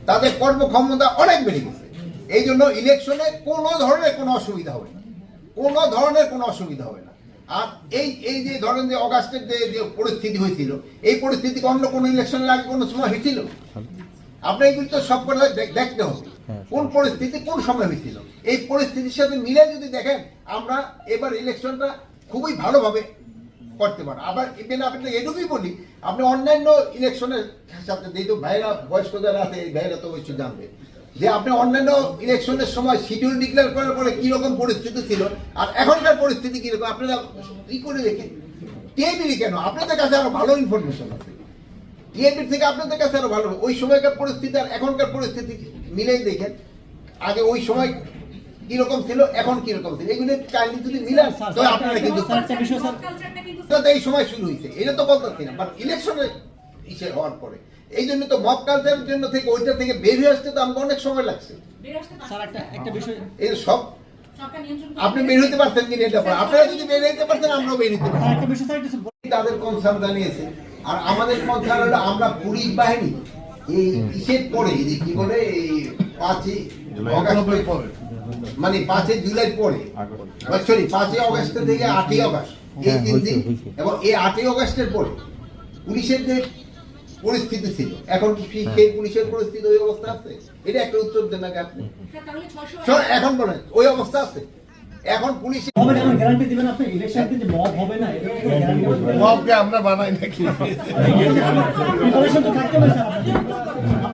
তাদের কর্মক্ষমতা অনেক বেড়ে গেছে। এই জন্য ইলেকশনে কোনো ধরনের কোনো অসুবিধা হবে না, কোনো ধরনের কোনো অসুবিধা হবে না। আর এই যে ধরেন যে অগাস্টের যে পরিস্থিতি হয়েছিল, এই পরিস্থিতি অন্য কোনো ইলেকশনের আগে কোনো সময় হয়েছিল? আপনি এগুলি তো সব করে দেখতে হবে কোন পরিস্থিতি কোন সময় হয়েছিল। এই পরিস্থিতির সাথে মিলে যদি দেখেন, আমরা এবার ইলেকশনটা খুবই ভালোভাবে করতে পারে। আবার এখানে আপনি এটুকুই বলি, আপনি অন্যান্য ইলেকশনের সাথে যেহেতু ভাইরা বয়স্ক যারা আছে, এই ভাইরা তো অবশ্যই জানবে যে আপনি অন্যান্য ইলেকশনের সময় শিডিউল ডিক্লেয়ার করার পরে কিরকম পরিস্থিতি ছিল আর এখনকার পরিস্থিতি কিরকম আপনারা ই করে দেখেন। টিএনবি কেন, আপনাদের কাছে আরো ভালো ইনফরমেশন আছে, টিএনবির থেকে আপনাদের কাছে আরো ভালো। ওই সময়কার পরিস্থিতি আর এখনকার পরিস্থিতি মিলেই দেখেন, আগে ওই সময় কিরকম ছিল এখন কিরকম ছিল, এগুলো কাহিনী যদি মিলান তবে আপনারা কিন্তু এই সময় শুরু হয়েছে এটা তো বলতেছি না, বাট ইলেকশনের ইসে হওয়ার পরে এই জন্য তো মব কালচারের জন্য থেকে ওইটা থেকে বের হয়ে আসতে তো আমাকে অনেক সময় লাগছে। এই সব আপনি বের হইতে পারতেন কিনা এটা পরে, আপনারা যদি বের হইতে পারতেন আমরাও বের হইতে পারতাম। তাদের কনসার্ন জানিয়েছে। আর আমাদের কনসার্ন হলো আমরা পুলিশ বাহিনী এই ইসের পরে কি বলে এই 5ই অগাস্টের পরে, মানে 5 জুলাই পরে, সরি 5 অগাস্ট থেকে 8 অগাস্ট এই 3 দিন, এবং এই 8 অগাস্টের পরে পুলিশের যে পরিস্থিতি ছিল, এখন কি সেই পুলিশের পরিস্থিতি ওই অবস্থা আছে? এটা একটা উত্তর দেন আগে আপনি। এখন বলেন ওই অবস্থা আছে? এখন পুলিশ গ্যারান্টি দিবেন আপনি ইলেকশন যে মব হবে না, মবকে আমরা বানাই নাকি? প্রিপারেশন তো থাকতে হবে স্যার।